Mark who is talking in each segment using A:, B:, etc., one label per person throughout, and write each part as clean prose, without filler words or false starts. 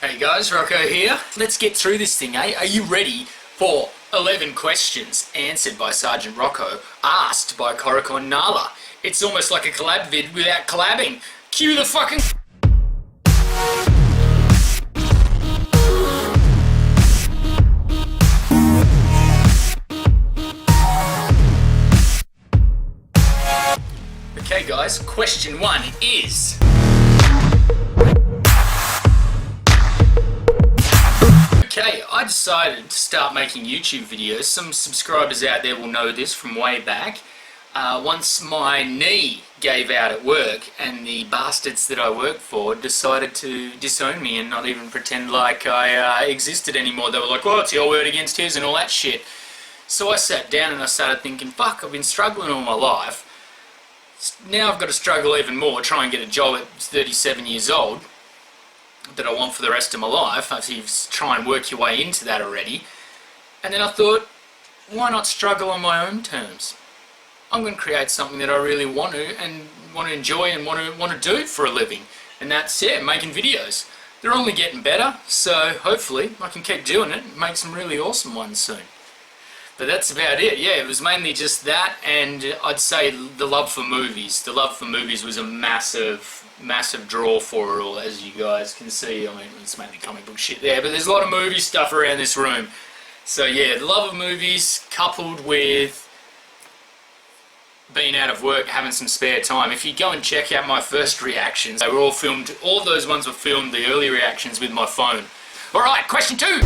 A: Hey guys, Rocko here. Let's get through this thing, eh? Are you ready for 11 questions answered by Sgt Rocko, asked by Koricon Nala? It's almost like a collab vid without collabing. Cue the fucking... Okay guys, question 1 is... Okay, I decided to start making YouTube videos. Some subscribers out there will know this from way back. Once my knee gave out at work and the bastards that I work for decided to disown me and not even pretend like I existed anymore. They were like, oh, it's your word against his and all that shit. So I sat down and I started thinking, fuck, I've been struggling all my life. Now I've got to struggle even more, try and get a job at 37 years old that I want for the rest of my life. I see you try and work your way into that already. And then I thought, why not struggle on my own terms? I'm going to create something that I really want to enjoy and want to do for a living. And that's it, making videos. They're only getting better, so hopefully I can keep doing it and make some really awesome ones soon. But that's about it. Yeah, it was mainly just that, and I'd say the love for movies. The love for movies was a massive draw for it all, as you guys can see. I mean, it's mainly comic book shit there, but there's a lot of movie stuff around this room. So yeah, the love of movies coupled with being out of work, having some spare time. If you go and check out my first reactions, they were all filmed, all of those ones were filmed, the early reactions, with my phone. Alright, question 2!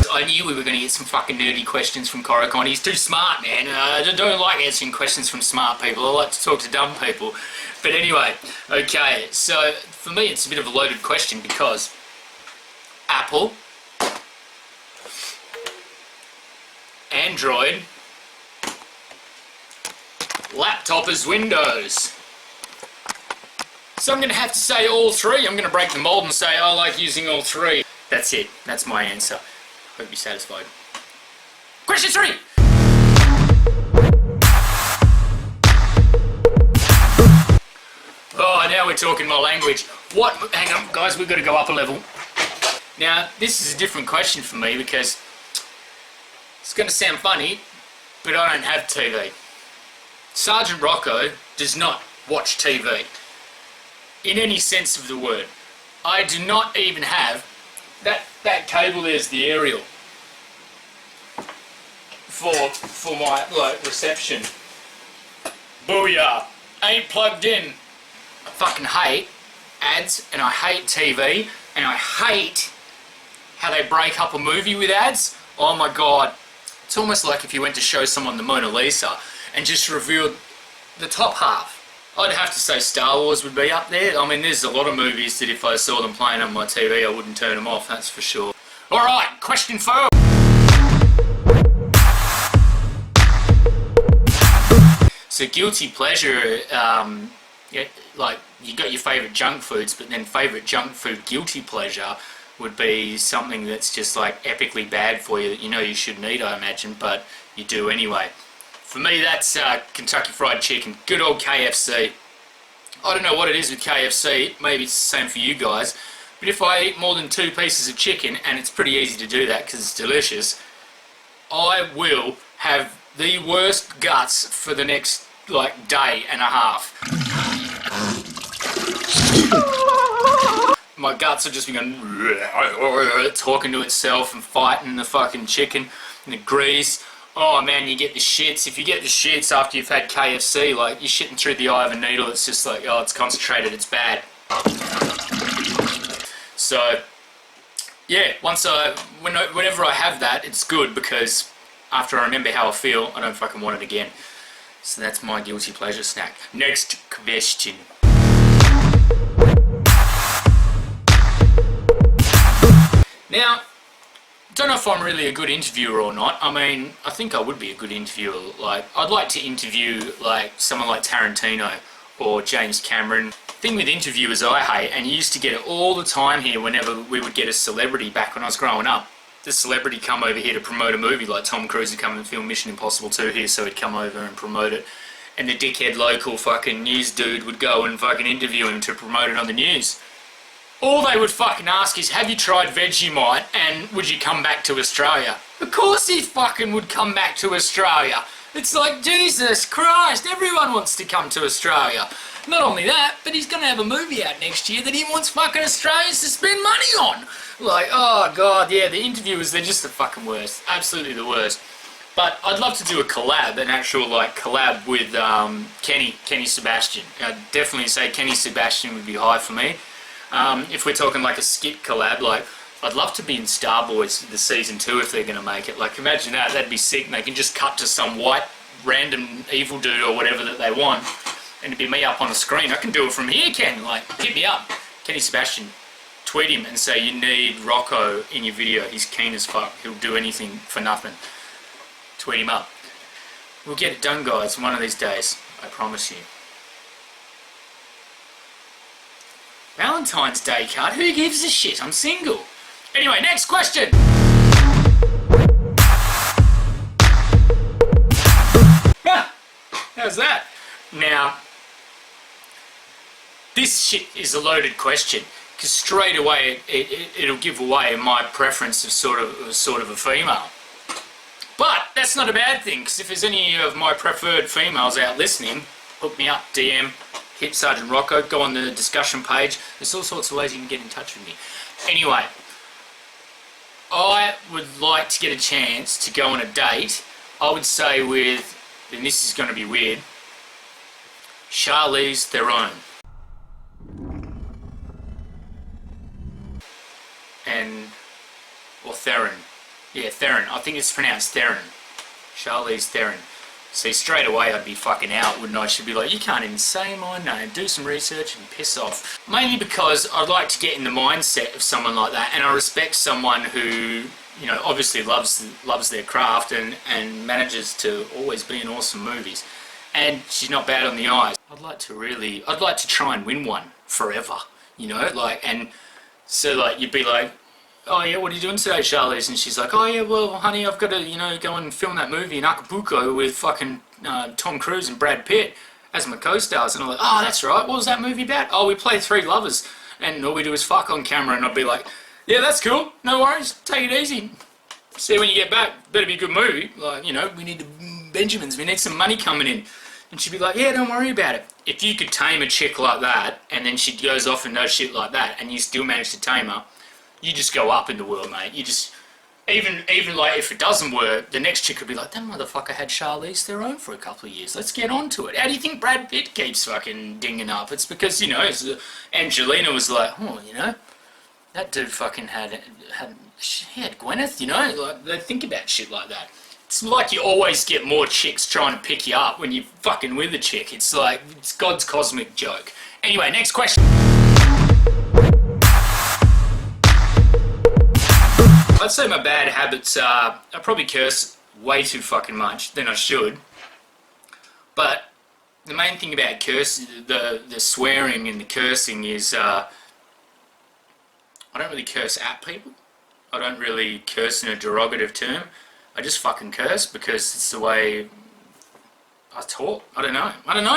A: I knew we were going to get some fucking nerdy questions from Koricon. He's too smart, man. I don't like answering questions from smart people. I like to talk to dumb people. But anyway, okay, so for me it's a bit of a loaded question because Apple, Android, laptop is Windows. So I'm going to have to say all three. I'm going to break the mold and say I like using all three. That's it. That's my answer. Hope you're satisfied. Question 3! Oh, now we're talking my language. What? Hang on, guys, we've got to go up a level. Now, this is a different question for me because it's going to sound funny, but I don't have TV. Sgt Rocko does not watch TV. In any sense of the word. I do not even have that cable. There's the aerial for my reception. Booyah! Ain't plugged in. I fucking hate ads, and I hate TV, and I hate how they break up a movie with ads. Oh my god! It's almost like if you went to show someone the Mona Lisa and just revealed the top half. I'd have to say Star Wars would be up there. I mean, there's a lot of movies that if I saw them playing on my TV, I wouldn't turn them off, that's for sure. Alright, question 4. So guilty pleasure, yeah, like, you got your favourite junk foods, but then favourite junk food guilty pleasure would be something that's just like epically bad for you that you know you shouldn't eat, I imagine, but you do anyway. For me, that's Kentucky Fried Chicken. Good old KFC. I don't know what it is with KFC. Maybe it's the same for you guys. But if I eat more than 2 pieces of chicken, and it's pretty easy to do that because it's delicious, I will have the worst guts for the next, like, day and a half. My guts are just going talking to itself and fighting the fucking chicken and the grease. Oh man, you get the shits. If you get the shits after you've had KFC, like, you're shitting through the eye of a needle. It's just like, oh, it's concentrated, it's bad. So, yeah, whenever I have that, it's good because after I remember how I feel, I don't fucking want it again. So that's my guilty pleasure snack. Next question. Now, don't know if I'm really a good interviewer or not. I mean, I think I would be a good interviewer. Like, I'd like to interview like someone like Tarantino or James Cameron. Thing with interviewers I hate, and you used to get it all the time here whenever we would get a celebrity back when I was growing up. The celebrity come over here to promote a movie, like Tom Cruise would come and film Mission Impossible 2 here, so he'd come over and promote it. and the dickhead local fucking news dude would go and fucking interview him to promote it on the news. All they would fucking ask is, have you tried Vegemite and would you come back to Australia? Of course he fucking would come back to Australia. It's like, Jesus Christ, everyone wants to come to Australia. Not only that, but he's going to have a movie out next year that he wants fucking Australians to spend money on. Like, oh God, yeah, the interviewers, they're just the fucking worst. Absolutely the worst. But I'd love to do a collab, an actual like collab with Kenny Sebastian. I'd definitely say Kenny Sebastian would be high for me. If we're talking like a skit collab, like I'd love to be in Star Boys the season 2 if they're going to make it. Like imagine that, that'd be sick. And they can just cut to some white random evil dude or whatever that they want, and it'd be me up on the screen. I can do it from here, Ken. Like hit me up, Kenny Sebastian. Tweet him and say you need Rocko in your video. He's keen as fuck. He'll do anything for nothing. Tweet him up. We'll get it done, guys, one of these days. I promise you. Valentine's Day card? Who gives a shit? I'm single. Anyway, next question. How's that? Now, this shit is a loaded question, because straight away it'll give away my preference of sort of a female. But that's not a bad thing, because if there's any of my preferred females out listening, hook me up, DM, hit Sgt Rocko, go on the discussion page. There's all sorts of ways you can get in touch with me. Anyway, I would like to get a chance to go on a date, I would say with, and this is going to be weird, Charlize Theron. Or Theron. Yeah, Theron. I think it's pronounced Theron. Charlize Theron. See, straight away I'd be fucking out, wouldn't I? She'd be like, you can't even say my name. Do some research and piss off. Mainly because I'd like to get in the mindset of someone like that, and I respect someone who, you know, obviously loves their craft and manages to always be in awesome movies. And she's not bad on the eyes. I'd like to try and win one forever, you know, like, and so like you'd be like, oh yeah, what are you doing today, Charlize? And she's like, oh yeah, well honey, I've got to, you know, go and film that movie in Acapulco with fucking Tom Cruise and Brad Pitt as my co-stars. And I'm like, oh that's right, what was that movie about? Oh, we play 3 lovers and all we do is fuck on camera. And I'd be like, yeah, that's cool, no worries, take it easy. See you when you get back, better be a good movie. Like, you know, we need the Benjamins, we need some money coming in. And she'd be like, yeah, don't worry about it. If you could tame a chick like that, and then she goes off and does shit like that, and you still manage to tame her, you just go up in the world, mate. You just, even like if it doesn't work, the next chick could be like, that motherfucker had Charlize Theron for a couple of years. Let's get on to it. How do you think Brad Pitt keeps fucking dinging up? It's because, you know, Angelina was like, oh, you know, that dude fucking he had Gwyneth, you know? Like, they think about shit like that. It's like you always get more chicks trying to pick you up when you're fucking with a chick. It's like, it's God's cosmic joke. Anyway, next question. I'd say my bad habits are, I probably curse way too fucking much than I should. But the main thing about the swearing and the cursing is, I don't really curse at people. I don't really curse in a derogative term. I just fucking curse because it's the way I talk. I don't know,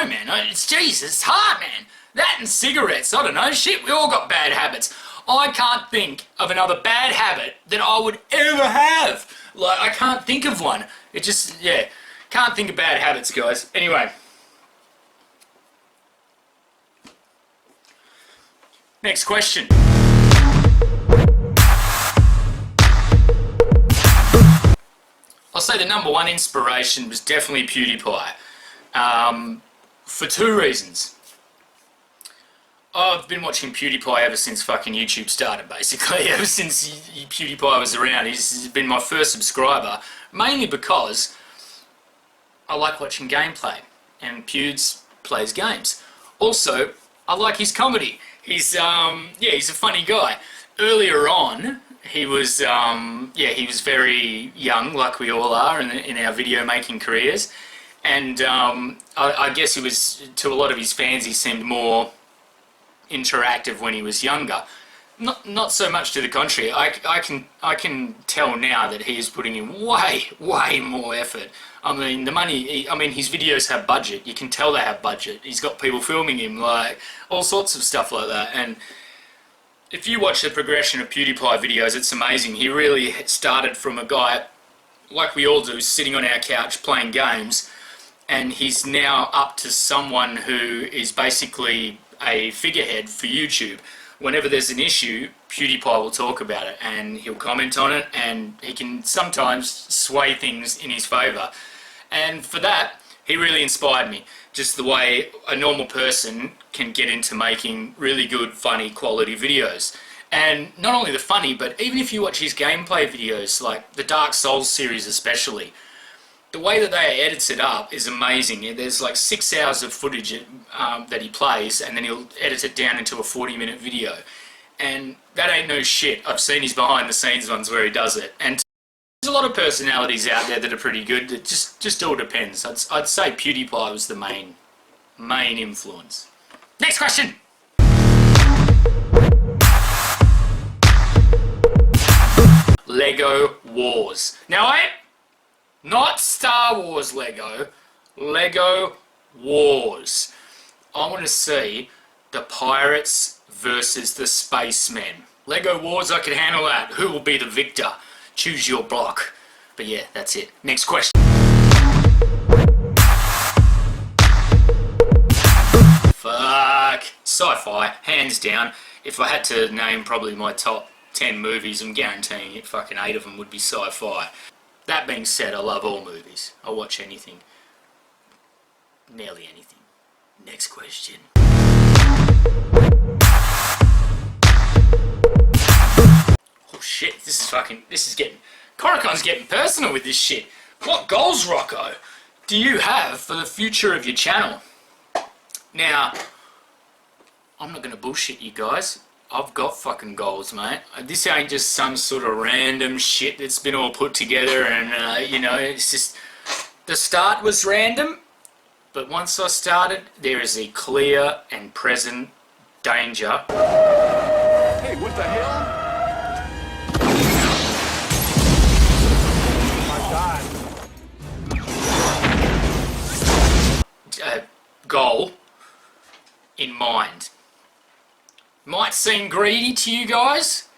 A: man. It's Jesus, it's hard, man. That and cigarettes, I don't know, shit, we all got bad habits. I can't think of another bad habit that I would ever have. Like, I can't think of one. It just, yeah, can't think of bad habits, guys. Anyway. Next question. I'll say the #1 inspiration was definitely PewDiePie. For 2 reasons. I've been watching PewDiePie ever since fucking YouTube started, basically. Ever since PewDiePie was around. He's been my first subscriber. Mainly because I like watching gameplay. And Pewds plays games. Also, I like his comedy. He's a funny guy. Earlier on, he was very young, like we all are in our video making careers. And I guess he was, to a lot of his fans, he seemed more interactive when he was younger. Not so much to the contrary. I can tell now that he is putting in way more effort. I mean, the money. I mean, his videos have budget. You can tell they have budget. He's got people filming him, like all sorts of stuff like that. And if you watch the progression of PewDiePie videos, it's amazing. He really started from a guy like we all do, sitting on our couch playing games, and he's now up to someone who is basically a figurehead for YouTube. Whenever there's an issue, PewDiePie will talk about it and he'll comment on it, and he can sometimes sway things in his favour. And for that, he really inspired me. Just the way a normal person can get into making really good, funny, quality videos. And not only the funny, but even if you watch his gameplay videos, like the Dark Souls series especially, the way that they edits it up is amazing. There's like 6 hours of footage that he plays, and then he'll edit it down into a 40-minute video. And that ain't no shit. I've seen his behind-the-scenes ones where he does it. And there's a lot of personalities out there that are pretty good. It just all depends. I'd say PewDiePie was the main influence. Next question! Lego Wars. Now, not Star Wars Lego, Lego Wars. I want to see the pirates versus the spacemen. Lego Wars, I can handle that. Who will be the victor? Choose your block. But yeah, that's it. Next question. Fuck. Sci-fi, hands down. If I had to name probably my top 10 movies, I'm guaranteeing it, fucking 8 of them would be sci-fi. That being said, I love all movies. I'll watch anything. Nearly anything. Next question. Oh shit, this is getting... Korikon's getting personal with this shit. What goals, Rocko, do you have for the future of your channel? Now, I'm not gonna bullshit you guys. I've got fucking goals, mate. This ain't just some sort of random shit that's been all put together and, you know, it's just... The start was random, but once I started, there is a clear and present danger.
B: Hey, what the hell? Oh my God.
A: Goal in mind. Might seem greedy to you guys,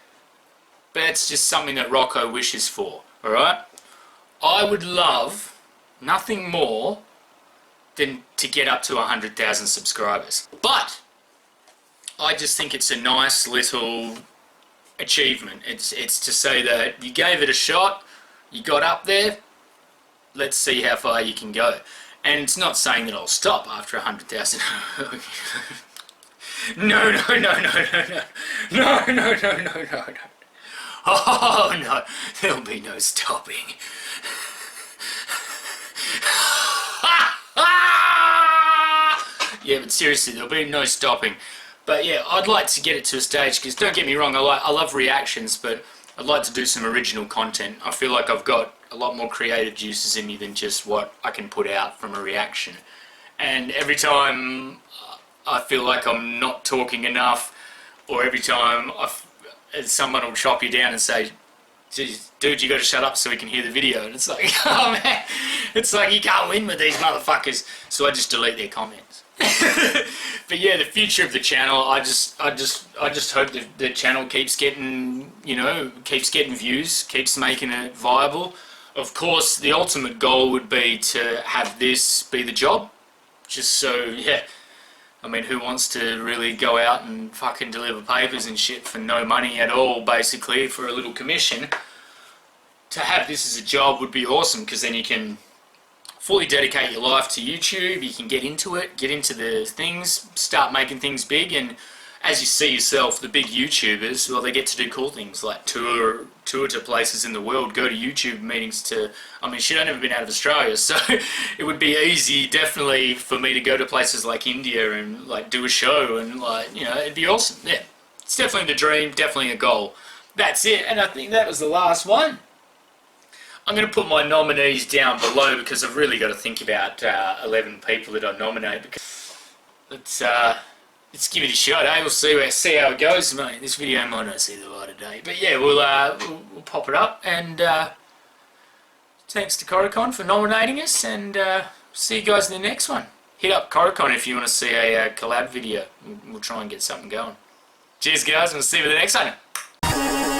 A: but it's just something that Rocko wishes for, alright? I would love nothing more than to get up to 100,000 subscribers. But I just think it's a nice little achievement. It's to say that you gave it a shot, you got up there, let's see how far you can go. And it's not saying that I'll stop after 100,000. No. Oh no, there'll be no stopping. Yeah, but seriously, there'll be no stopping. But yeah, I'd like to get it to a stage, because don't get me wrong, I love reactions, but I'd like to do some original content. I feel like I've got a lot more creative juices in me than just what I can put out from a reaction. And every time I feel like I'm not talking enough, or every time someone will chop you down and say, dude, you gotta shut up so we can hear the video. And it's like, oh man, it's like you can't win with these motherfuckers. So I just delete their comments. But yeah, the future of the channel, I just hope that the channel keeps getting, you know, keeps getting views, keeps making it viable. Of course, the ultimate goal would be to have this be the job. Just so, yeah. I mean, who wants to really go out and fucking deliver papers and shit for no money at all, basically, for a little commission? To have this as a job would be awesome, because then you can fully dedicate your life to YouTube, you can get into it, get into the things, start making things big, and as you see yourself, the big YouTubers, well, they get to do cool things like tour to places in the world, go to YouTube meetings to... I mean, shit, I've never been out of Australia, so it would be easy, definitely, for me to go to places like India and, like, do a show, and, like, you know, it'd be awesome, yeah. It's definitely the dream, definitely a goal. That's it, and I think that was the last one. I'm going to put my nominees down below, because I've really got to think about 11 people that I nominate, because it's... let's give it a shot, eh? We'll see how it goes, mate. This video might not see the light of day, but yeah, we'll pop it up. And thanks to Koricon for nominating us, and see you guys in the next one. Hit up Koricon if you want to see a collab video. We'll try and get something going. Cheers, guys, and we'll see you in the next one.